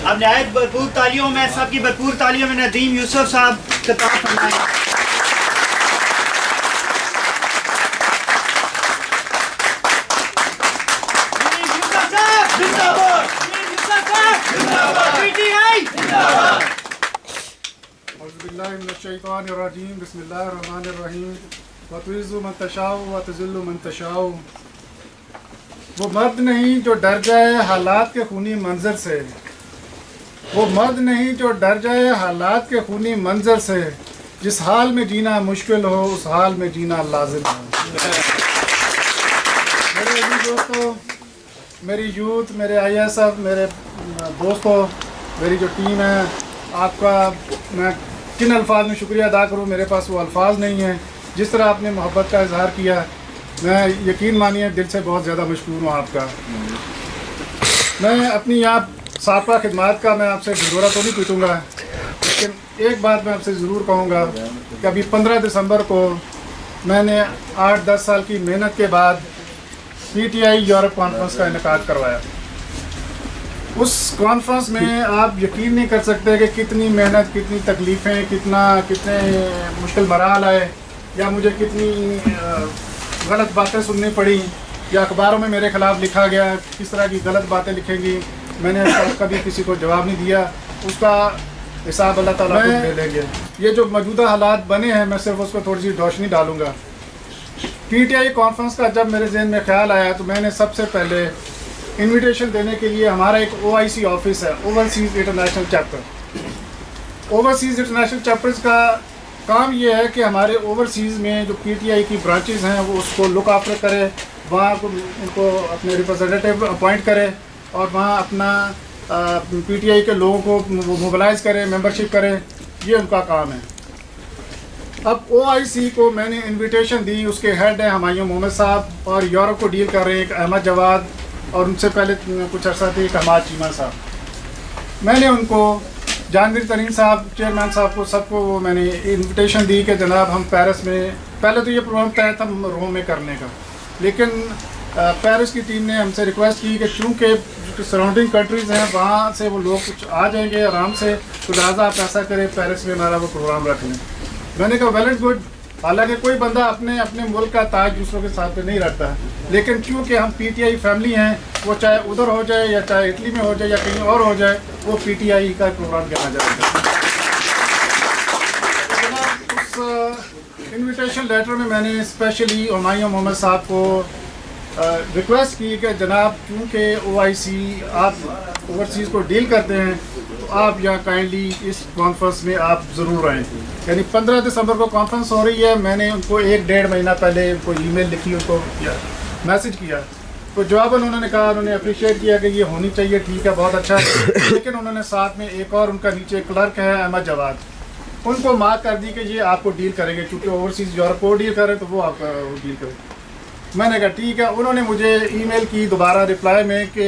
अब नहायत भरपूर तालियों में, सबकी भरपूर तालियों में नदीम यूसुफ साहब खिताब फरमाएं। वो मर्द नहीं जो डर जाए हालात के खूनी मंजर से, वो मर्द नहीं जो डर जाए हालात के खूनी मंजर से, जिस हाल में जीना मुश्किल हो उस हाल में जीना लाजिम हो। मेरे दोस्तों, मेरी यूथ, मेरे IASF, मेरे दोस्तों, मेरी जो टीम है, आपका मैं किन अल्फाज में शुक्रिया अदा करूं, मेरे पास वो अल्फाज नहीं है। जिस तरह आपने मोहब्बत का इजहार किया, मैं यकीन मानिए दिल से बहुत ज़्यादा मशकूर हूँ आपका। मैं अपनी यहाँ साबका खिदमत का मैं आपसे ढिढोरा तो नहीं पीटूँगा, लेकिन एक बात मैं आपसे ज़रूर कहूँगा कि अभी 15 दिसंबर को मैंने 8-10 साल की मेहनत के बाद PTI यूरोप कॉन्फ्रेंस का इनेकाद करवाया। उस कॉन्फ्रेंस में आप यकीन नहीं कर सकते कि कितनी मेहनत, कितनी तकलीफ़ें, कितने मुश्किल मराहल आए, या मुझे कितनी गलत बातें सुननी पड़ी, या अखबारों में मेरे ख़िलाफ़ लिखा गया, किस तरह की गलत बातें लिखेंगी। मैंने कभी किसी को जवाब नहीं दिया, उसका हिसाब अल्लाह ताला ले लेंगे। ये जो मौजूदा हालात बने हैं, मैं सिर्फ उस पर थोड़ी सी रोशनी डालूँगा। PTI कॉन्फ्रेंस का जब मेरे जहन में ख्याल आया तो मैंने सबसे पहले इनविटेशन देने के लिए, हमारा एक OIC ऑफिस है, overseas international chapter. Overseas international chapters का काम ये है कि हमारे ओवरसीज़ में जो PTI की ब्रांचेज़ हैं वो उसको लुक आफ्टर करे, वहाँ उनको अपने रिप्रेजेंटेटिव अपॉइंट करे और वहाँ अपना PTI के लोगों को मोबिलाइज़ करे, मेंबरशिप करे, ये उनका काम है। अब OIC को मैंने इनविटेशन दी, उसके हेड हैं हुमायूं मोहम्मद साहब, और यूरोप को डील कर रहे हैं एक अहमद जवाद, और उनसे पहले कुछ अर्सा थे एक हमाद चीमा साहब। मैंने उनको, जहांगीर तरीन साहब चेयरमैन साहब को, सबको वो मैंने इनविटेशन दी कि जनाब हम पेरिस में, पहले तो ये प्रोग्राम तय था रोम में करने का, लेकिन पेरिस की टीम ने हमसे रिक्वेस्ट की कि चूँकि सराउंडिंग कंट्रीज़ हैं वहाँ से वो लोग कुछ आ जाएंगे आराम से, तो लिहाजा आप ऐसा करें पेरिस में हमारा वो प्रोग्राम रख लें। मैंने कहा वेल एंड गुड, हालांकि कोई बंदा अपने मुल्क का ताज दूसरों के साथ पे नहीं रखता है, लेकिन क्योंकि हम PTI फैमिली हैं, वो चाहे उधर हो जाए या चाहे इटली में हो जाए या कहीं और हो जाए, वो PTI का प्रोग्राम कहना जाएगा। उस इनविटेशन लेटर में मैंने स्पेशली हुमायूं मोहम्मद साहब को रिक्वेस्ट की कि जनाब क्योंकि OIC आप ओवरसीज़ को डील करते हैं, तो आप यहाँ काइंडली इस कॉन्फ्रेंस में आप ज़रूर रहें। यानी 15 दिसंबर को कॉन्फ्रेंस हो रही है। मैंने उनको 1-1.5 महीना पहले उनको ईमेल लिखी, उनको मैसेज किया, तो जवाबन उन्होंने कहा, उन्होंने अप्रिशिएट किया कि ये होनी चाहिए, ठीक है, बहुत अच्छा है। लेकिन उन्होंने साथ में एक और उनका नीचे क्लर्क है अहमद जवाद, उनको मार्क कर दी कि ये आपको डील करेंगे, क्योंकि ओवरसीज़ यूरोप को डील करें तो वो आपका डील करें। मैंने कहा ठीक है। उन्होंने मुझे ईमेल की दोबारा रिप्लाई में कि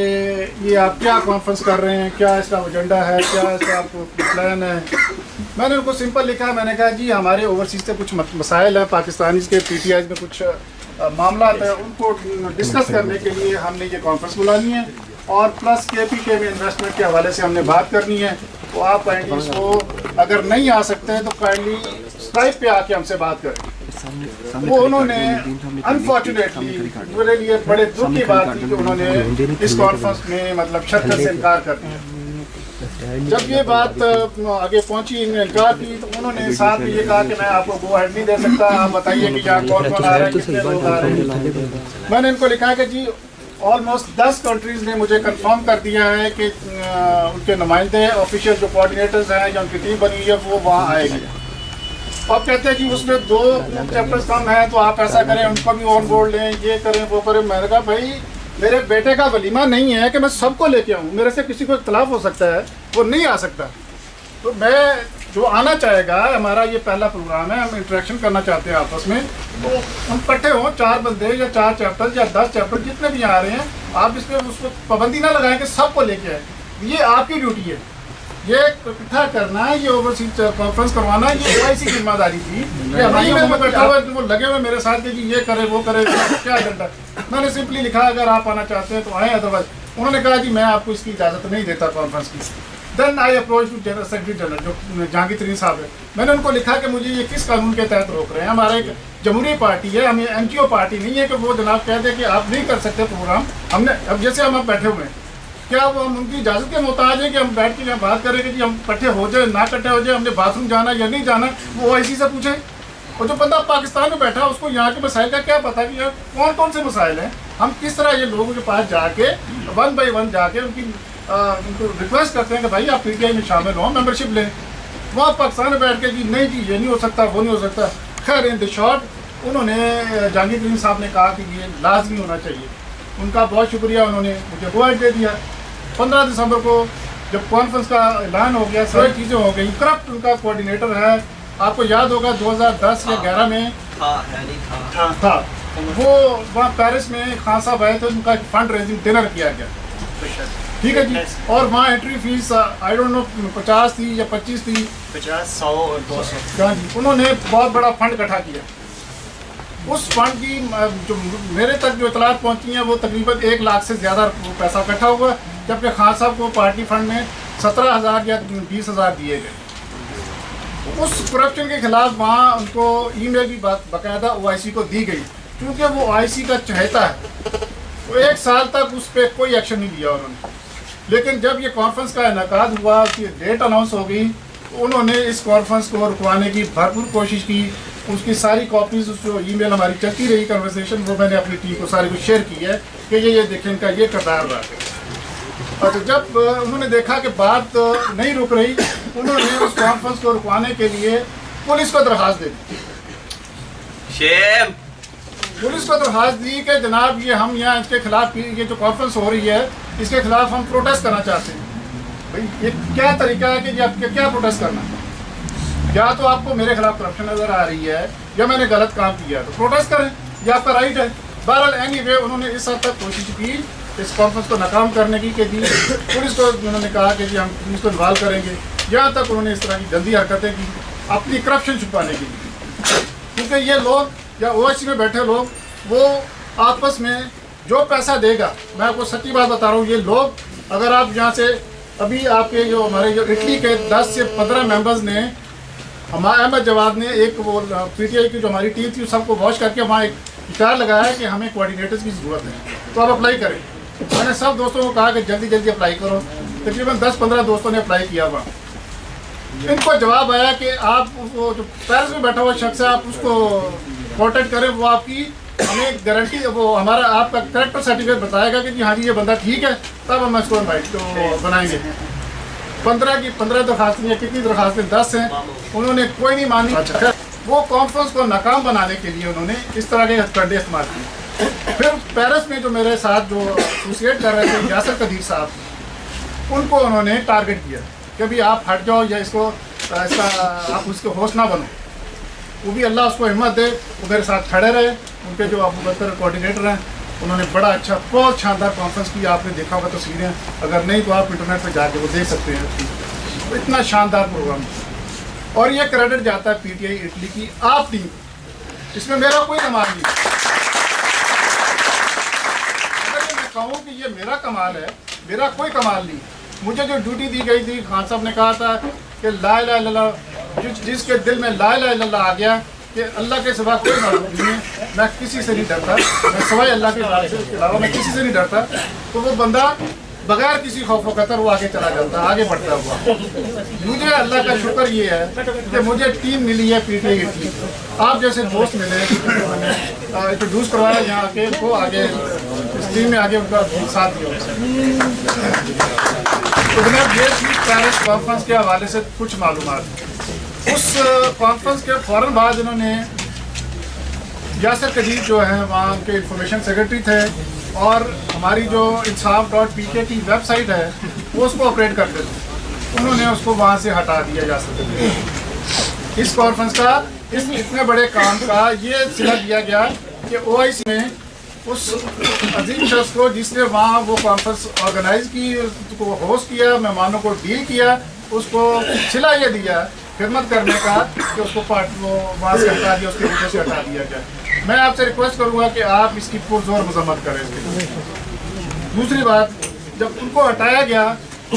ये आप क्या कॉन्फ्रेंस कर रहे हैं, क्या इसका एजेंडा है, क्या इसका आपको प्लान है। मैंने उनको सिंपल लिखा, मैंने कहा जी हमारे ओवरसीज़ से कुछ मसाइल हैं, पाकिस्तानी के PTI में कुछ मामला है, उनको डिस्कस करने के लिए हमने ये कॉन्फ्रेंस बुलानी है, और प्लस KPK में इन्वेस्टमेंट के हवाले से हमने बात करनी है। तो आप काइंडली इसको अगर नहीं आ सकते हैं तो काइंडली स्काइप पे आके हमसे बात करें। वो उन्होंने अनफॉर्चुनेटली, मेरे लिए बड़े दुख की बात थी कि उन्होंने इस कॉन्फ्रेंस में मतलब शर्त से इनकार कर दिया। जब ये बात आगे पहुंची, इन्होंने इनकार की, तो उन्होंने साथ में ये कहा कि मैं आपको गो हेड नहीं दे सकता, आप बताइए कि यहाँ कौन कौन आ रहा है, कितने लोग आ रहे हैं। मैंने इनको लिखा कि जी ऑलमोस्ट 10 कंट्रीज़ ने मुझे कंफर्म कर दिया है कि उनके नुमाइंदे, ऑफिशियल जो कोऑर्डिनेटर्स हैं या उनकी टीम बनी हुई है, वो वहाँ आएगी। अब कहते हैं कि उसमें 2 चैप्टर्स कम हैं, तो आप ऐसा करें, उनको भी ऑन बोर्ड लें, ये करें, वो करें। मैंने कहा भाई मेरे बेटे का वलीमा नहीं है कि मैं सबको लेके आऊँ, मेरे से किसी को इख्तलाफ हो सकता है, वो नहीं आ सकता। तो मैं जो आना चाहेगा, हमारा ये पहला प्रोग्राम है, हम इंटरेक्शन करना चाहते हैं आपस में, तो हम इकट्ठे हों, 4 बंदे या 4 चैप्टर या 10 चैप्टर जितने भी आ रहे हैं, आप इस पर उसको पाबंदी ना लगाएं कि सबको लेके आए। ये आपकी ड्यूटी है, ये इकट्ठा करना है, ये ओवरसीज कॉन्फ्रेंस करवाना, ये OIC की जिम्मेदारी थी। वो लगे हुए मेरे साथ कि ये करे वो करे, क्या एजेंडा। मैंने सिंपली लिखा अगर आप आना चाहते हैं तो आए, अदरवाइज। उन्होंने कहा कि मैं आपको इसकी इजाज़त नहीं देता कॉन्फ्रेंस की। Then I approach to general secretary general जो जहांगीर तरीन साहब है। मैंने उनको लिखा कि मुझे ये किस कानून के तहत रोक रहे हैं, हमारा एक जमहूरी पार्टी है, हमें NGO पार्टी नहीं है कि वो जनाब कह दे कि आप नहीं कर सकते प्रोग्राम। हमने अब जैसे हम बैठे हुए हैं, क्या वो हम उनकी इजाज़त के मोहताज है कि हम बैठ के यहाँ बात करें कि हम इकट्ठे हो जाए ना इकट्ठे हो जाए, हमने बाथरूम जाना या नहीं जाना, वो OIC से पूछे। और जो बंदा पाकिस्तान में बैठा उसको यहाँ के मसाइल का क्या पता कि यहाँ कौन कौन से मसाइल हैं। हम किस तरह ये लोगों के पास जाके 1 बाय 1 जाके उनको रिक्वेस्ट करते हैं कि भाई आप PTI में शामिल हो, मेंबरशिप लें। वहाँ पाकिस्तान में बैठ के जी नहीं जी ये नहीं हो सकता, वो नहीं हो सकता। खैर इन द शॉर्ट उन्होंने जहांगीर तरीन साहब ने कहा कि ये लाजमी होना चाहिए। उनका बहुत शुक्रिया, उन्होंने मुझे गो दे दिया। 15 दिसंबर को जब कॉन्फ्रेंस का ऐलान हो गया, सारी चीज़ें हो गई। करप्ट उनका कोऑर्डिनेटर है, आपको याद होगा 2010 या 11 में था वो वहाँ पेरिस में खान साहब आए थे, उनका फंड रेजिंग डिनर किया गया, ठीक है जी। और वहाँ entry fees I don't know 50 थी या 25 थी, 50, 100 और 200। हाँ जी, उन्होंने बहुत बड़ा फंड इकट्ठा किया। उस फंड की जो मेरे तक जो इतलात पहुँची हैं वो तकरीबन 1 लाख से ज़्यादा पैसा इकट्ठा हुआ, जबकि खान साहब को पार्टी फंड में 17,000 या 20,000 दिए गए। उस करप्शन के खिलाफ वहाँ उनको ईमेल भी बाकायदा OIC को दी गई, क्योंकि वो OIC का चहेता है। तो 1 साल तक उस पर कोई एक्शन नहीं लिया उन्होंने। लेकिन जब ये कॉन्फ्रेंस का इनेकाद हुआ, उसकी डेट अनाउंस हो गई, तो उन्होंने इस कॉन्फ्रेंस को रुकवाने की भरपूर कोशिश की। उसकी सारी कॉपीज, उस जो ईमेल हमारी चलती रही कन्वर्सेशन, वो मैंने अपनी टीम को सारी को शेयर की है कि ये देखें इनका ये किरदार रहा। और जब उन्होंने देखा कि बात नहीं रुक रही, उन्होंने उस कॉन्फ्रेंस को रुकवाने के लिए पुलिस को दरखास्त दे दी। पुलिस को दरखास्त दी कि जनाब ये हम यहाँ इसके खिलाफ ये जो कॉन्फ्रेंस हो रही है इसके खिलाफ हम प्रोटेस्ट करना चाहते हैं। भाई ये क्या तरीका है कि आपके क्या प्रोटेस्ट करना है? या तो आपको मेरे खिलाफ करप्शन नज़र आ रही है या मैंने गलत काम किया है, तो प्रोटेस्ट करें, ये आपका राइट है। बहरहाल एनीवे उन्होंने इस हद तक कोशिश की इस कॉन्फ्रेंस को नाकाम करने की कि जी पुलिस को उन्होंने कहा कि जी हम पुलिस को इन्वॉल्व करेंगे। यहाँ तक उन्होंने इस तरह की गंदी हरकतें की अपनी करप्शन छुपाने के लिए, क्योंकि ये लोग या OIC में बैठे लोग वो आपस में जो पैसा देगा, मैं आपको सच्ची बात बता रहा हूँ, ये लोग अगर आप यहाँ से अभी आपके जो हमारे जो इटली के 10 से 15 मेंबर्स ने, हमारे अहमद जवाद ने एक वो PTI की जो हमारी टीम थी सबको वॉश करके वहाँ एक इशारा लगाया कि हमें कोऑर्डिनेटर्स की ज़रूरत है, तो आप अप्लाई करें। मैंने सब दोस्तों को कहा कि जल्दी जल्दी अप्लाई करो। तकरीबन 10-15 दोस्तों ने अप्लाई किया वहाँ। इनको जवाब आया कि आप वो जो पेरिस में बैठा हुआ शख्स है आप उसको कॉन्टेक्ट करें, वो आपकी हमें गारंटी, वो हमारा आपका करेक्टर सर्टिफिकेट बताएगा कि जी हाँ जी ये बंदा ठीक है, तब हम इसको इनवाइट तो बनाएंगे। 15 दरखास्तें या कितनी दरखास्तें 10 हैं, उन्होंने कोई नहीं मानी। अच्छा, वो कॉन्फ्रेंस को नाकाम बनाने के लिए उन्होंने इस तरह के हथकंडे इस्तेमाल किए। फिर पेरिस में जो मेरे साथ जो एसोसिएट कर रहे थे यासर कदीर साहब, उनको उन्होंने टारगेट किया कि भाई आप हट जाओ या इसका आप उसके होस्ट ना बनो। वो भी अल्लाह उसको हिम्मत दे, वो मेरे साथ खड़े रहे। उनके जो अबू बकर कोऑर्डिनेटर हैं उन्होंने बड़ा अच्छा बहुत शानदार कॉन्फ्रेंस किया, आपने देखा होगा तस्वीरें, अगर नहीं तो आप इंटरनेट पर जाके वो देख सकते हैं। तो इतना शानदार प्रोग्राम, और ये क्रेडिट जाता है PTI इटली की आप टीम, इसमें मेरा कोई कमाल नहीं। अगर मैं कहूँ कि ये मेरा कमाल है, मेरा कोई कमाल नहीं। मुझे जो ड्यूटी दी गई थी, खान साहब ने कहा था कि ला इलाहा इल्लल्लाह, जिसके दिल में ला इलाहा इल्लल्लाह आ गया कि अल्लाह के सिवा कोई माबूद नहीं है, मैं किसी से नहीं डरता, मैं सिवाय अल्लाह के अलावा मैं किसी से नहीं डरता, तो वो बंदा बगैर किसी खौफ खतर वो आगे चला जाता, आगे बढ़ता हुआ। मुझे अल्लाह का शुक्र ये है कि मुझे टीम मिली है PTI इटली। आप जैसे दोस्त मिले, इंट्रोड्यूस करवाया यहाँ आके, वो आगे इस टीम में आगे उनका साथ दिया। तो जनाब ये थी पेरिस कॉन्फ्रेंस के हवाले से कुछ मालूमात। उस कॉन्फ्रेंस के फ़ौरन बाद इन्होंने यासर कदीर जो है वहाँ के इंफॉर्मेशन सेक्रेटरी थे, और हमारी जो इंसाफ.pk की वेबसाइट है वो उसको ऑपरेट करते थे, उन्होंने उसको वहाँ से हटा दिया यासर कदीर। इस कॉन्फ्रेंस का इस इतने बड़े काम का ये सिला दिया गया कि OIC ने उस अजीम शख्स को जिसने वहाँ वो कॉन्फ्रेंस ऑर्गेनाइज की, उसको होस्ट किया, मेहमानों को डील किया, उसको सिला ये दिया खिदमत करने का कि उसको वो वहाँ से हटा दिया, उसके नीचे से हटा दिया जाए। मैं आपसे रिक्वेस्ट करूँगा कि आप इसकी पुरजोर मजम्मत करें। दूसरी बात, जब उनको हटाया गया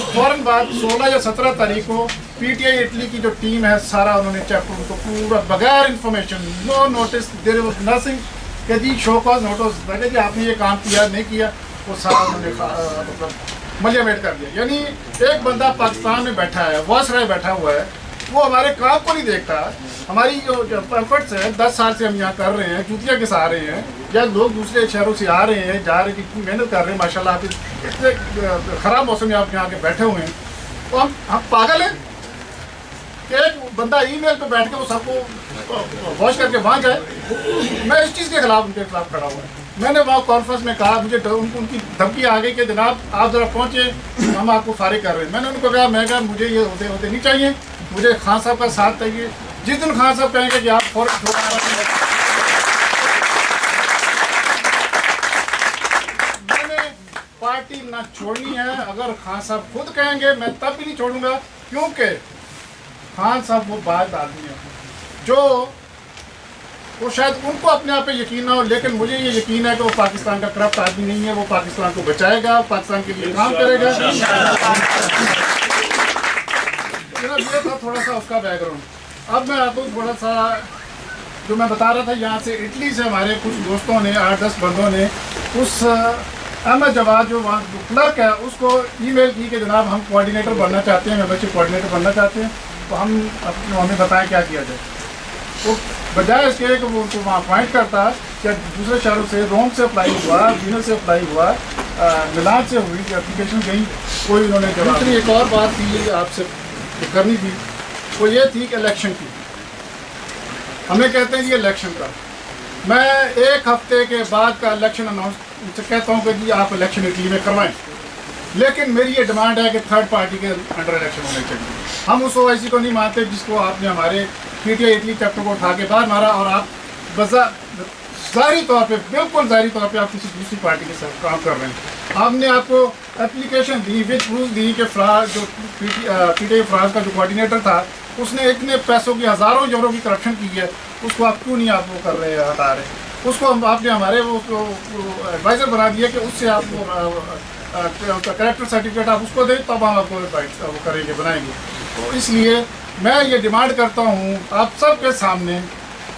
फ़ौरन बाद 16 या 17 तारीख को पीटीआई इटली की जो टीम है सारा उन्होंने चेक उनको पूरा बगैर information, no notice, there was nothing कि जी शो कॉज नोटिस बैठे जी आपने ये काम किया नहीं किया, वो सारा उन्होंने मतलब मलियामेट कर दिया। यानी एक बंदा पाकिस्तान में बैठा है, वासराय बैठा हुआ है, वो हमारे काम को नहीं देखता। हमारी जो एफर्ट्स है 10 साल से हम यहाँ कर रहे हैं, जूतियाँ घिसा रहे हैं, या लोग दूसरे शहरों से आ रहे हैं, जा रहे हैं, कितनी मेहनत कर रहे हैं माशाल्लाह। आप इतने ख़राब मौसम में आप यहाँ के बैठे हुए हैं, तो हम पागल हैं कि एक बंदा ईमेल पे बैठ के वो सबको वॉच करके वहाँ जाए। मैं इस चीज़ के खिलाफ उनके खिलाफ खड़ा हुआ है। मैंने वहाँ कॉन्फ्रेंस में कहा, मुझे उनकी धमकी आ गई कि जनाब आप ज़रा पहुँचे, हम आपको फारिग कर रहे हैं। मैंने उनको कहा, मैं कहा मुझे ये होते नहीं चाहिए, मुझे खान साहब का साथ चाहिए। जिस दिन खान साहब कहेंगे कि आप मैंने पार्टी ना छोड़नी है, अगर खान साहब खुद कहेंगे मैं तब भी नहीं छोड़ूंगा, क्योंकि खान साहब वो बात आदमी है जो वो शायद उनको अपने आप पे यकीन ना हो, लेकिन मुझे ये यकीन है कि वो पाकिस्तान का करप्ट आदमी नहीं है। वो पाकिस्तान को बचाएगा, पाकिस्तान के लिए काम करेगा। ये था थोड़ा सा उसका बैकग्राउंड। अब मैं आपको थोड़ा सा जो मैं बता रहा था, यहाँ से इटली से हमारे कुछ दोस्तों ने 8-10 बंदों ने उस अहमद जवाद जो वहाँ क्लर्क है उसको ईमेल की कि जनाब हम कोऑर्डिनेटर बनना चाहते हैं, मेंबरशिप कोऑर्डिनेटर बनना चाहते हैं, तो हमें बताएं क्या किया जाए। तो बजाय इसके कि वो उनको वहाँ अपॉइंट करता, या दूसरे शहरों से, रोम से अप्लाई हुआ, वीनस से अप्लाई हुआ, मिलान से हुई एप्लीकेशन गई, कोई उन्होंने जवाब। दूसरी एक और बात थी आपसे करनी थी, वो ये थी कि इलेक्शन की। हमें कहते हैं जी इलेक्शन का, मैं 1 हफ्ते के बाद का इलेक्शन अनाउंस कहता हूँ कि जी आप इलेक्शन इटली में करवाएं, लेकिन मेरी ये डिमांड है कि थर्ड पार्टी के अंडर इलेक्शन होने चाहिए। हम उस ओआईसी को नहीं मानते जिसको आपने हमारे पीटीआई इटली चैप्टर को उठा के बाहर मारा, और आप ज़ाहिरी तौर पे, बिल्कुल ज़ाहिरी तौर पे आप किसी दूसरी पार्टी के साथ काम कर रहे हैं। आपने आपको एप्लीकेशन दी, विच प्रूफ दी कि फ्रांस जो पीटीआई फ्रांस का जो कोऑर्डिनेटर था उसने इतने पैसों की, हज़ारों यूरो की करप्शन की है, उसको आप क्यों नहीं आप वो कर रहे हैं, हटा रहे? उसको आपने हमारे वो एडवाइज़र बना दिया कि उससे आप वो करेक्टर सर्टिफिकेट आप उसको दें, तब हम आपको वो करेंगे, बनाएंगे। तो इसलिए मैं ये डिमांड करता हूँ आप सबके सामने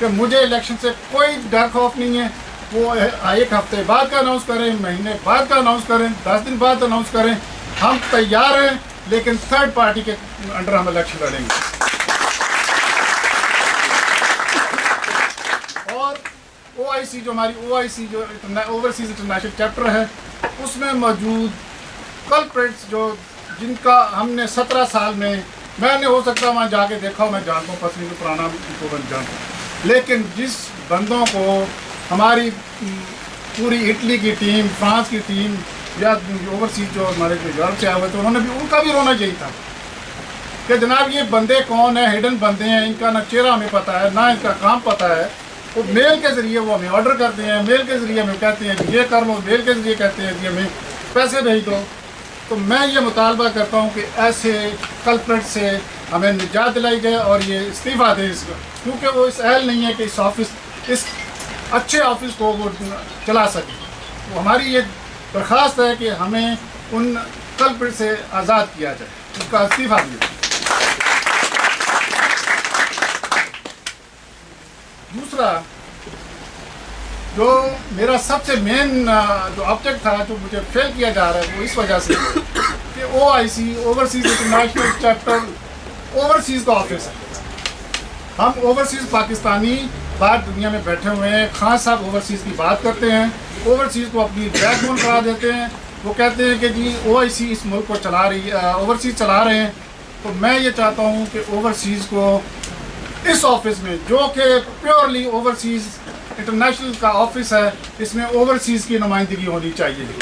कि मुझे इलेक्शन से कोई डर खौफ नहीं है। वो 1 हफ्ते बाद का अनाउंस करें, महीने बाद का अनाउंस करें, 10 दिन बाद अनाउंस करें, हम तैयार हैं, लेकिन थर्ड पार्टी के अंडर हम इलेक्शन लड़ेंगे। और ओआईसी जो हमारी ओआईसी जो ओवरसीज इंटरनेशनल चैप्टर है, उसमें मौजूद कल्प्रिट्स जो जिनका हमने 17 साल में, मैंने हो सकता वहाँ जाके देखा हो, मैं जानता हूँ पसली को पुराना उनको बन जानता हूँ, लेकिन जिस बंदों को हमारी पूरी इटली की टीम, फ्रांस की टीम, या ओवरसीज जो हमारे जो यूरोप से आए हुए थे, उन्होंने भी, उनका भी रोना चाहिए था कि जनाब ये बंदे कौन है, हिडन बंदे हैं, इनका ना चेहरा हमें पता है, ना इनका काम पता है। वो मेल के ज़रिए वो हमें ऑर्डर करते हैं, मेल के ज़रिए हमें कहते हैं कि ये कर लो, मेल के ज़रिए कहते हैं कि हमें पैसे भेज दो। तो मैं ये मुतालबा करता हूँ कि ऐसे कल्प्रिट से हमें निजात दिलाई जाए और ये इस्तीफ़ा दें इसका, क्योंकि वो इस अहल नहीं है कि इस अच्छे ऑफिस को वो चला सके। तो हमारी ये दरख्वास्त है कि हमें उन कल्प्रिट से आज़ाद किया जाए, उसका इस्तीफ़ा दिया जाए। दूसरा जो मेरा सबसे मेन जो ऑब्जेक्ट था, जो मुझे फेल किया जा रहा है, वो इस वजह से कि OIC overseas international chapter overseas का ऑफिस है। हम ओवरसीज पाकिस्तानी बाहर दुनिया में बैठे हुए हैं, खान साहब ओवरसीज की बात करते हैं, ओवरसीज को अपनी बैकबोन करा देते हैं। वो कहते हैं कि जी ओआईसी इस मुल्क को चला रही है, ओवरसीज चला रहे हैं। तो मैं ये चाहता हूँ कि ओवरसीज को इस ऑफिस में, जो कि प्योरली ओवरसीज इंटरनेशनल का ऑफिस है, इसमें ओवरसीज की नुमाइंदगी होनी चाहिए। हम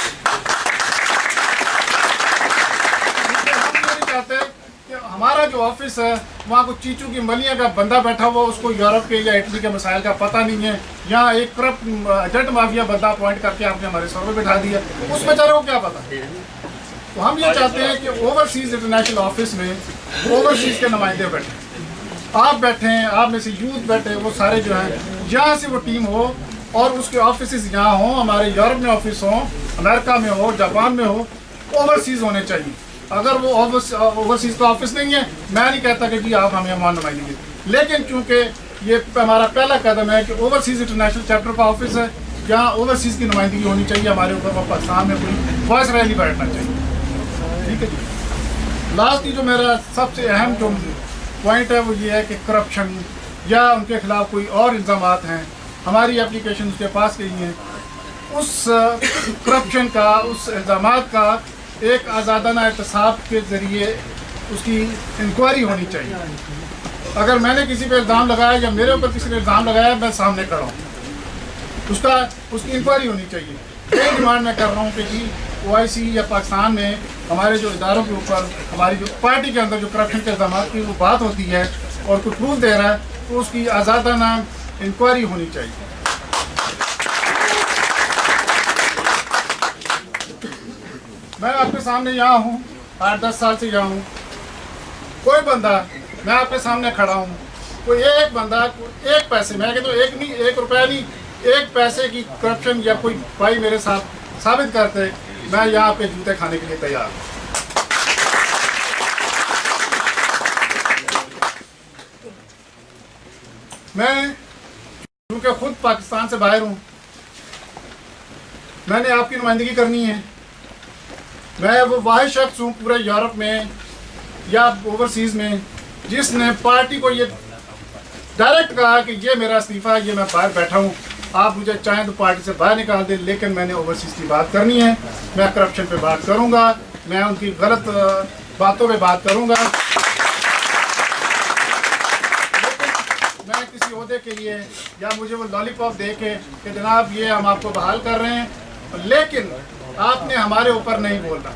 नहीं चाहते कि हमारा जो ऑफिस है वहाँ को चीचू की मलिया का बंदा बैठा हुआ, उसको यूरोप के या इटली के मसाइल का पता नहीं है। यहाँ एक करप्ट एजेंट माफिया बंदा अपॉइंट करके आपने हमारे सर पे बैठा दिया, उस बेचारे को क्या पता। तो हम ये चाहते हैं कि ओवरसीज इंटरनेशनल ऑफिस में ओवरसीज के नुमाइंदे बैठे, आप बैठे हैं, आप में से यूथ बैठे, वो सारे जो हैं यहाँ से वो टीम हो, और उसके ऑफिस यहाँ हों, हमारे यूरोप में ऑफिस हों, अमेरिका में हो, जापान में हो, ओवरसीज होने चाहिए। अगर वो ओवरसीज़ का ऑफिस नहीं है, मैं नहीं कहता कि जी आप हमें वहाँ नुमाइंदगी, लेकिन चूँकि ये हमारा पहला कदम है कि ओवरसीज़ इंटरनेशनल चैप्टर का ऑफिस है, जहाँ ओवरसीज़ की नुमाइंदगी होनी चाहिए हमारे ऊपर, पाकिस्तान में कोई वॉइस रैली बैठना चाहिए। ठीक है जी। लास्ट जो मेरा सबसे अहम जो पॉइंट है वो ये है कि करप्शन या उनके खिलाफ कोई और इल्ज़ामात हैं, हमारी एप्लीकेशन उसके पास गई हैं, उस करप्शन का, उस इल्ज़ामात का एक आज़ादाना एहतसाब के ज़रिए उसकी इंक्वायरी होनी चाहिए। अगर मैंने किसी पे इल्ज़ाम लगाया या मेरे ऊपर किसी ने इल्ज़ाम लगाया, मैं सामने खड़ा हूँ, उसकी इंक्वायरी होनी चाहिए। ये डिमांड मैं कर रहा हूँ कि जी OIC या पाकिस्तान में हमारे जो इदारों के ऊपर, हमारी जो पार्टी के अंदर जो करप्शन के इल्ज़ामात की वो बात होती है और कोई प्रूफ दे रहा है, तो उसकी आज़ादाना इंक्वायरी होनी चाहिए। मैं आपके सामने यहाँ हूँ, 8-10 साल से यहाँ हूँ। कोई बंदा, मैं आपके सामने खड़ा हूँ, कोई एक बंदा एक पैसे, मैं कहता हूँ एक नहीं, 1 रुपया नहीं, 1 पैसे की करप्शन या कोई भाई मेरे साथ साबित करते, मैं यहाँ पे जूते खाने के लिए तैयार हूँ। मैं क्योंकि खुद पाकिस्तान से बाहर हूँ, मैंने आपकी नुमाइंदगी करनी है। मैं वो वाहिद शख्स हूँ पूरे यूरोप में या ओवरसीज़ में जिसने पार्टी को ये डायरेक्ट कहा कि ये मेरा इस्तीफ़ा है, ये मैं बाहर बैठा हूँ, आप मुझे चाहें तो पार्टी से बाहर निकाल दें, लेकिन मैंने ओवरसीज़ की बात करनी है, मैं करप्शन पे बात करूँगा, मैं उनकी गलत बातों पे बात करूँगा। मैं किसी ओहदे के लिए या मुझे वो लॉलीपॉप दे के कि जनाब ये हम आपको बहाल कर रहे हैं, लेकिन आपने हमारे ऊपर नहीं बोलना।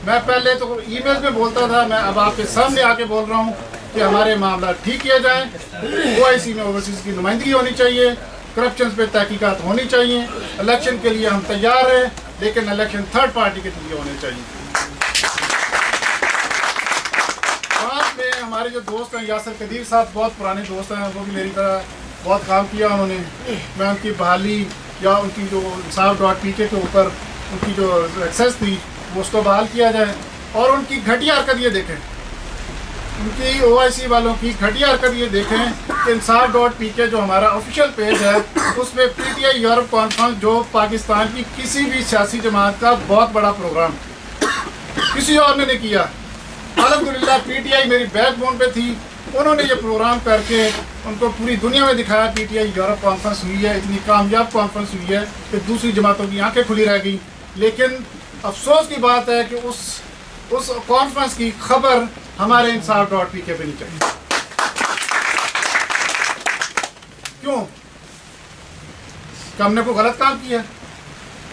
मैं पहले तो ईमेल में बोलता था, मैं अब आपके सामने आके बोल रहा हूँ कि हमारे मामला ठीक किया जाए। OIC में ओवरसीज़ की नुमाइंदगी होनी चाहिए, करप्शन पे तहकीकात होनी चाहिए। इलेक्शन के लिए हम तैयार हैं, लेकिन इलेक्शन थर्ड पार्टी के लिए होने चाहिए। साथ में हमारे जो दोस्त हैं, यासर कदीर साहब बहुत पुराने दोस्त हैं, वो भी मेरी तरह बहुत काम किया उन्होंने। मैं उनकी बहाली या उनकी जो इंसाफ.pk के ऊपर उनकी जो एक्सेस थी वो उसको बहाल किया जाए। और उनकी घटिया हरकत ये देखें, उनकी OIC वालों की घटिया हरकत ये देखें कि इंसाफ.pk जो हमारा ऑफिशियल पेज है, उसमें PTI यूरोप कॉन्फ्रेंस जो पाकिस्तान की किसी भी सियासी जमात का बहुत बड़ा प्रोग्राम किसी और ने नहीं किया। अल्हम्दुलिल्लाह PTI मेरी बैकबोन पे थी, उन्होंने ये प्रोग्राम करके उनको पूरी दुनिया में दिखाया। PTI यूरोप कॉन्फ्रेंस हुई है, इतनी कामयाब कॉन्फ्रेंस हुई है कि दूसरी जमातों की आंखें खुली रह गई। लेकिन अफसोस की बात है कि उस कॉन्फ्रेंस की खबर हमारे इंसाफ.pk पे नहीं चाहिए। क्यों? कि हमने कोई गलत काम किया,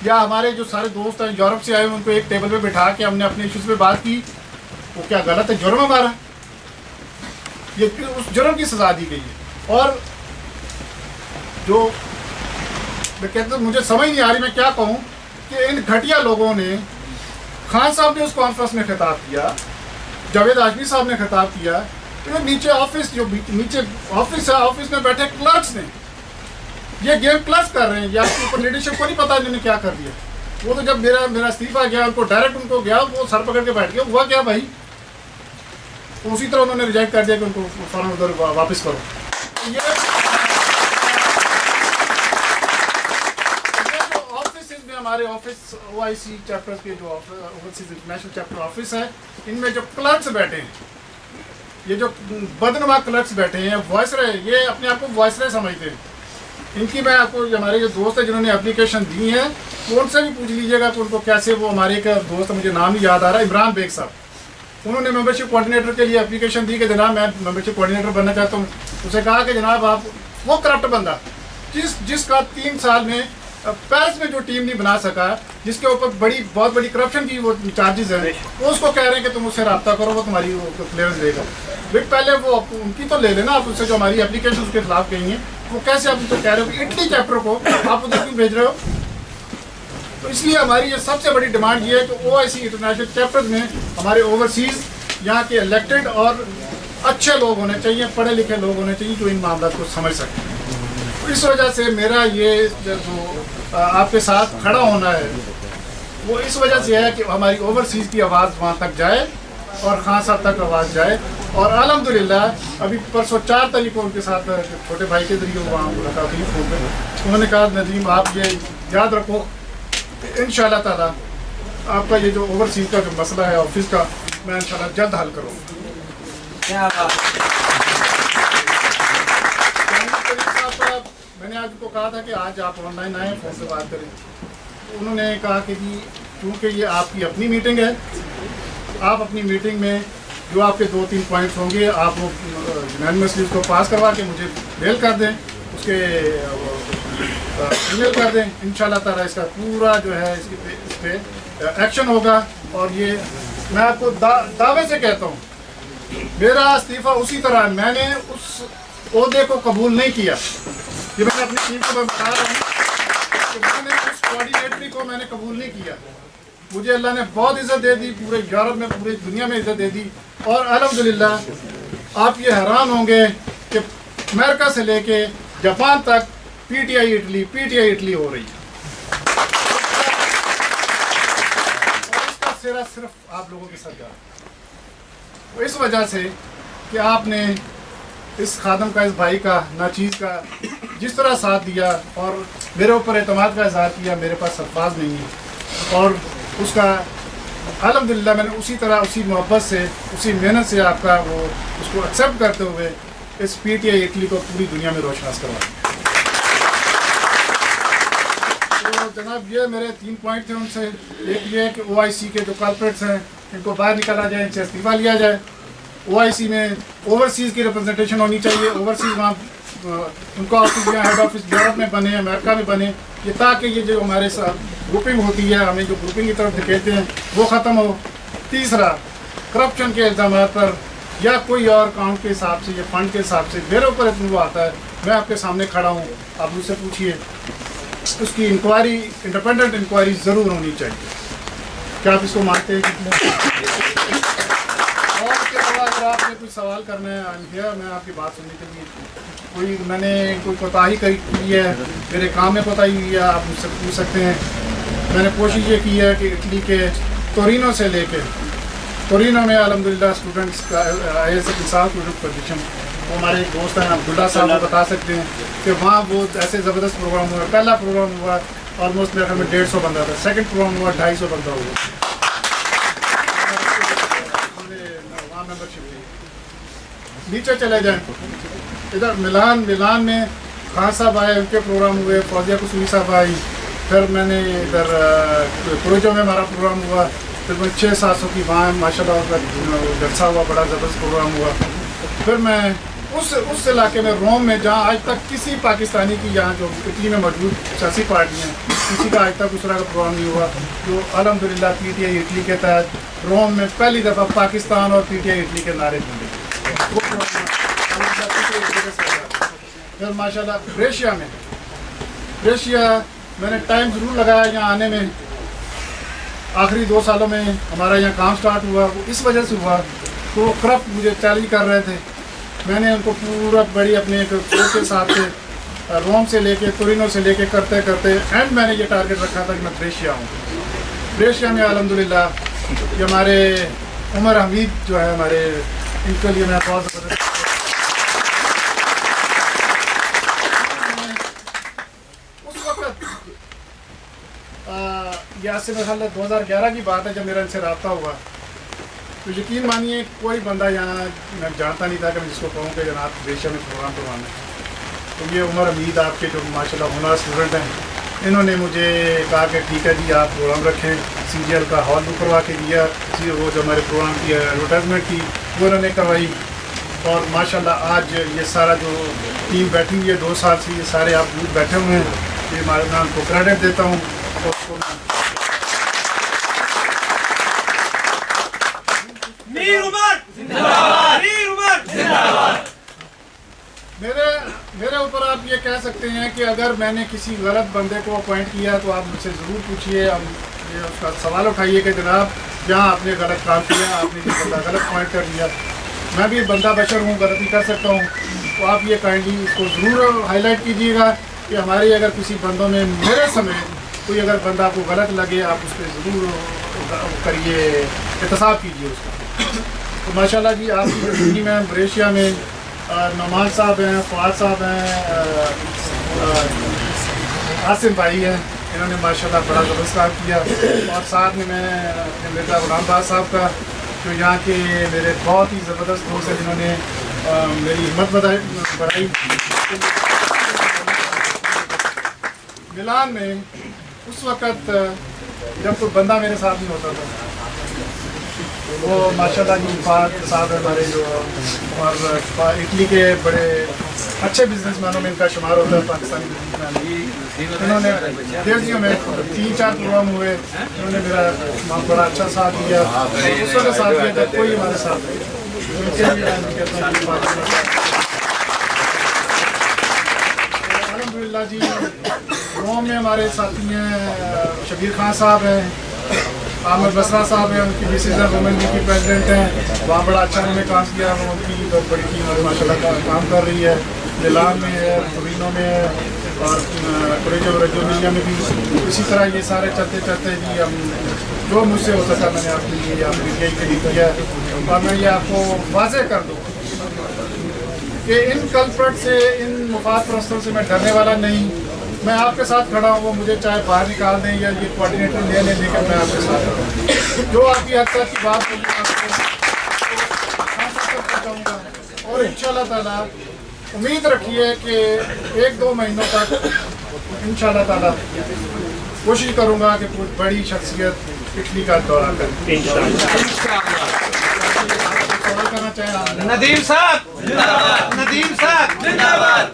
या हमारे जो सारे दोस्त हैं यूरोप से आए उनको एक टेबल पे बिठा के हमने अपने इश्यूज पे बात की, वो क्या गलत है? जुर्म हमारा, ये उस जुर्म की सजा दी गई है। और जो मैं कहता हूँ, मुझे समझ नहीं आ रही मैं क्या कहूँ कि इन घटिया लोगों ने, खान साहब ने उस कॉन्फ्रेंस में खिताब किया, जावेद हाशमी साहब ने खिताब किया, तो नीचे ऑफिस, जो नीचे ऑफिस है, ऑफिस में बैठे क्लर्क्स ने ये गेम क्लर्क्स कर रहे हैं, या ऊपर लीडरशिप को नहीं पता इन्होंने क्या कर दिया। वो तो जब मेरा इस्तीफा गया, उनको डायरेक्ट उनको गया, वो सर पकड़ के बैठ गया, हुआ क्या भाई? तो उसी तरह उन्होंने रिजेक्ट कर दिया कि उनको फौरन उधर वापस करो। ये जो ऑफिस में हमारे ऑफिस OIC चैप्टर के जो ओवरसीज इंटरनेशनल चैप्टर ऑफिस है, इनमें जो क्लर्क्स बैठे हैं, ये जो बदनुमा क्लर्क्स बैठे हैं, वॉइसरे, ये अपने आप को वॉइसरे समझते हैं। इनकी मैं आपको, हमारे जो दोस्त हैं जिन्होंने एप्लीकेशन दी है, वो उनसे भी पूछ लीजिएगा कि उनको कैसे, वो हमारे एक दोस्त, मुझे नाम नहीं याद आ रहा, इमरान बेग साहब, उन्होंने मेंबरशिप कोऑर्डिनेटर के लिए एप्लीकेशन दी कि जनाब मैं मेंबरशिप कोऑर्डिनेटर बनना चाहता हूँ। उसे कहा कि जनाब आप, वो करप्ट बंदा जिसका 3 साल में पेरिस में जो टीम नहीं बना सका, जिसके ऊपर बहुत बड़ी करप्शन की वो चार्जेस हैं, वो उसको कह रहे हैं कि तुम उससे रब्ता करो, वो तुम्हारी वो क्लियरेंस देगा। लेकिन पहले वो उनकी तो ले लेना, आप उससे जो हमारी एप्लीकेशन उसके खिलाफ गई हैं, वो कैसे आप उनको कह रहे हो कि इटली चैप्टर को आप उधर क्यों भेज रहे हो? तो इसलिए हमारी ये सबसे बड़ी डिमांड ये है कि OIC इंटरनेशनल चैप्टर्स में हमारे ओवरसीज़ यहाँ के इलेक्टेड और अच्छे लोग होने चाहिए, पढ़े लिखे लोग होने चाहिए जो इन मामलों को समझ सकें। तो इस वजह से मेरा ये जो आपके साथ खड़ा होना है, वो इस वजह से है कि हमारी ओवरसीज़ की आवाज़ वहाँ तक जाए और खान साहब तक आवाज़ जाए। और अल्हम्दुलिल्लाह अभी परसों 4 तारीख को उनके साथ छोटे भाई के ज़रिए वहाँ मुलाकात हुई फोन पे। उन्होंने कहा नदीम आप ये याद रखो इंशाअल्लाह ताला आपका ये जो ओवरसीज़ का जो मसला है ऑफिस का, मैं इंशाअल्लाह जल्द हल करूँगा। मैंने आज उनको कहा था कि आज आप ऑनलाइन आए फ़ोन से बात करें। उन्होंने कहा कि जी क्योंकि ये आपकी अपनी मीटिंग है, आप अपनी मीटिंग में जो आपके 2-3 पॉइंट्स होंगे आप वो यूनानिमसली उसको पास करवा के मुझे मेल कर दें, उसके ईमेल कर दें। इंशाल्लाह ताला इसका पूरा जो है इस पे एक्शन होगा। और ये मैं आपको दावे से कहता हूँ मेरा इस्तीफ़ा उसी तरह है। मैंने उस ओहदे को कबूल नहीं किया, ये मैंने अपनी टीम को बता रहा हूँ कि मैंने उस कोऑर्डिनेटरी को मैंने कबूल नहीं किया। मुझे अल्लाह ने बहुत इज़्ज़त दे दी, पूरे यूरोप में पूरी दुनिया में इज़्ज़त दे दी। और अल्हम्दुलिल्लाह आप ये हैरान होंगे कि अमेरिका से लेके जापान तक पीटीआई इटली हो रही है। और इसका सिरा सिर्फ आप लोगों की सरकार। तो इस वजह से कि आपने इस खादम का, इस भाई का, नाचीज़ का जिस तरह साथ दिया और मेरे ऊपर एतमाद का इज़हार किया, मेरे पास अल्फाज नहीं है। और उसका अल्हम्दुलिल्लाह मैंने उसी तरह, उसी मोहब्बत से, उसी मेहनत से आपका वो उसको एक्सेप्ट करते हुए इस पीटीआई इटली को पूरी दुनिया में रोशनास करवाया। तो जनाब ये मेरे 3 पॉइंट थे उनसे। एक ये है कि OIC के जो कॉर्पोरेट्स हैं इनको बाहर निकाला जाए, इनसे इस्तीफ़ा लिया जाए। OIC में ओवरसीज़ की रिप्रेजेंटेशन होनी चाहिए। ओवरसीज़ वहाँ उनका ऑफिस या हेड ऑफिस यूरोप में बने, अमेरिका में बने, ये ताकि ये जो हमारे साथ ग्रुपिंग होती है, हमें जो ग्रुपिंग की तरफ धकेलते हैं वो ख़त्म हो। तीसरा, करप्शन के इल्ज़ाम पर या कोई और अकाउंट के हिसाब से या फंड के हिसाब से मेरे ऊपर वो आता है, मैं आपके सामने खड़ा हूँ, आप मुझसे पूछिए। उसकी इंक्वायरी, इंडिपेंडेंट इंक्वायरी ज़रूर होनी चाहिए। क्या आप इसको मानते हैं? और इसके अलावा अगर आपने कुछ सवाल करना है मैं आपकी बात सुनने के लिए, कोई मैंने कोई कोताही की है, मेरे काम में कोताही हुई है, आप मुझसे पूछ सकते हैं। मैंने कोशिश ये की है कि इटली के टोरिनो से लेके टोरिनो में अल्हम्दुलिल्लाह स्टूडेंट्स का IAS स्टूडेंट पोजीशन, वो हमारे एक दोस्त हैं अब्दुल्ला साहब, वो बता सकते हैं कि वहाँ वो ऐसे ज़बरदस्त प्रोग्राम हुआ। पहला प्रोग्राम हुआ ऑलमोस्ट मेरे ख्याल में 150 बंदा था, सेकंड प्रोग्राम हुआ 250 बंदा हुआ। वहाँ मेम्बरशिप ली। नीचे चले जाएँ, इधर मिलान में खान साहब आए, उनके प्रोग्राम हुए, फौजिया कुसुमी साहब आई। फिर मैंने इधर प्रोजो में हमारा प्रोग्राम हुआ, फिर मैं 600-700 की वहाँ माशाल्लाह का जलसा हुआ, बड़ा ज़बरदस्त प्रोग्राम हुआ। फिर मैं उस इलाके में रोम में, जहाँ आज तक किसी पाकिस्तानी की, यहाँ जो इटली में मौजूद सियासी पार्टियाँ हैं, किसी का आज तक उस तरह का प्रोग्राम नहीं हुआ, जो अल्हम्दुलिल्लाह पीटीआई इटली के तहत रोम में पहली दफ़ा पाकिस्तान और पीटीआई इटली के नारे बने। फिर माशाल्लाह ब्रेशिया मैंने टाइम ज़रूर लगाया यहाँ आने में। आखिरी 2 सालों में हमारा यहाँ काम स्टार्ट हुआ, वो इस वजह से हुआ तो करप्ट मुझे चैलेंज कर रहे थे। मैंने उनको पूरा बड़ी अपने एक कोच के साथ से रोम से लेके टोरिनो से लेके करते करते एंड मैंने ये टारगेट रखा था कि मैं ब्रेशिया हूँ। ब्रेशिया में अल्हम्दुलिल्लाह ये हमारे उमर हमीद जो है हमारे, इनके लिए मैं बहुत ज़बरदस्त यहाँ से मेरा ख्याल 2011 की बात है जब मेरा इनसे रब्ता हुआ। तो यकीन मानिए कोई बंदा यहाँ मैं जानता नहीं था कि मैं जिसको कहूँ कि जनाब ब्रेशिया में प्रोग्राम करवाना है। तो ये उमर हमीद आपके जो माशाल्लाह होनहार स्टूडेंट हैं, इन्होंने मुझे कहा कि ठीक है जी आप प्रोग्राम रखें। CGL का हॉल बुक करवा के दिया, वो जो हमारे प्रोग्राम की एडवर्टाइजमेंट की वो उन्होंने करवाई। और माशाल्लाह आज ये सारा जो टीम बैठी हुई है 2 साल से, ये सारे आप ग्रुप बैठे हुए हैं, ये हमारे नाम को क्रेडिट देता हूँ। मेरे ऊपर आप ये कह सकते हैं कि अगर मैंने किसी गलत बंदे को अपॉइंट किया तो आप मुझसे ज़रूर पूछिए, हम ये उसका सवाल उठाइए कि जनाब जहाँ आपने गलत काम किया, आपने ये बंदा गलत पॉइंट कर दिया। मैं भी बंदा बशर हूँ, गलती कर सकता हूँ। तो आप ये काइंडली इसको ज़रूर हाईलाइट कीजिएगा कि हमारे अगर किसी बंदों में मेरे समय कोई अगर बंदा आपको गलत लगे आप उस पर ज़रूर करिए, एहतसाब कीजिए उसका। तो माशाल्लाह जी आपकी टीम है मलेशिया में, नौमान साहब हैं, फवाद साहब हैं, आसिम भाई हैं, इन्होंने माशाल्लाह बड़ा ज़बरदस्त काम किया। और साथ में मैं मिर्ज़ा गुलाम बाज साहब का, जो यहाँ के मेरे बहुत ही ज़बरदस्त दोस्त हैं, जिन्होंने मेरी हिम्मत बढ़ाई। मिलान में उस वक़्त जब कोई बंदा मेरे साथ नहीं होता था, वो माशाल्लाह जी फाद साहब हमारे जो, और इटली के बड़े अच्छे बिजनेसमैनों में इनका शुमार होता है, पाकिस्तानी बिजनेसमैन। इन्होंने देशियों में 3-4 प्रोग्राम हुए, इन्होंने मेरा बड़ा अच्छा साथ दिया, उस वक्त साथ दिया जब कोई हमारे साथ नहीं। अल्हम्दुलिल्लाह जी रोम में हमारे साथी हैं शबीर खान साहब हैं, आमिर बसरा साहब हैं, उनकी मिसेज वुमेन लीग की प्रेसिडेंट हैं, वहाँ बड़ा अच्छा उन्होंने काम किया, उनकी बहुत बड़ी टीम माशाल्लाह काम कर रही है। मिलान में है, टोरिनो में है, और रजोमिलिया में भी इसी तरह। ये सारे चलते चलते जी हम जो मुझसे हो सका मैंने आपके लिए यही करीब किया। और मैं ये आपको वाज़ेह कर दूँ कि इन कल्प्रेट से, इन मुफाद परस्तों से मैं डरने वाला नहीं। मैं आपके साथ खड़ा हूँ, वो मुझे चाहे बाहर निकाल दें या ये कोऑर्डिनेटर ले लें, लेकिन मैं आपके साथ खड़ा हूँ। जो आपकी हद तक की बात होगी आपको पहुँचाऊँगा। और इंशाल्लाह ताला उम्मीद रखिए कि 1-2 महीनों तक इंशाल्लाह ताला कोशिश करूँगा कि कोई बड़ी शख्सियत इटली का दौरा करें। करना चाहें नदीम साहब जिंदाबाद, नदीम साहब जिंदाबाद।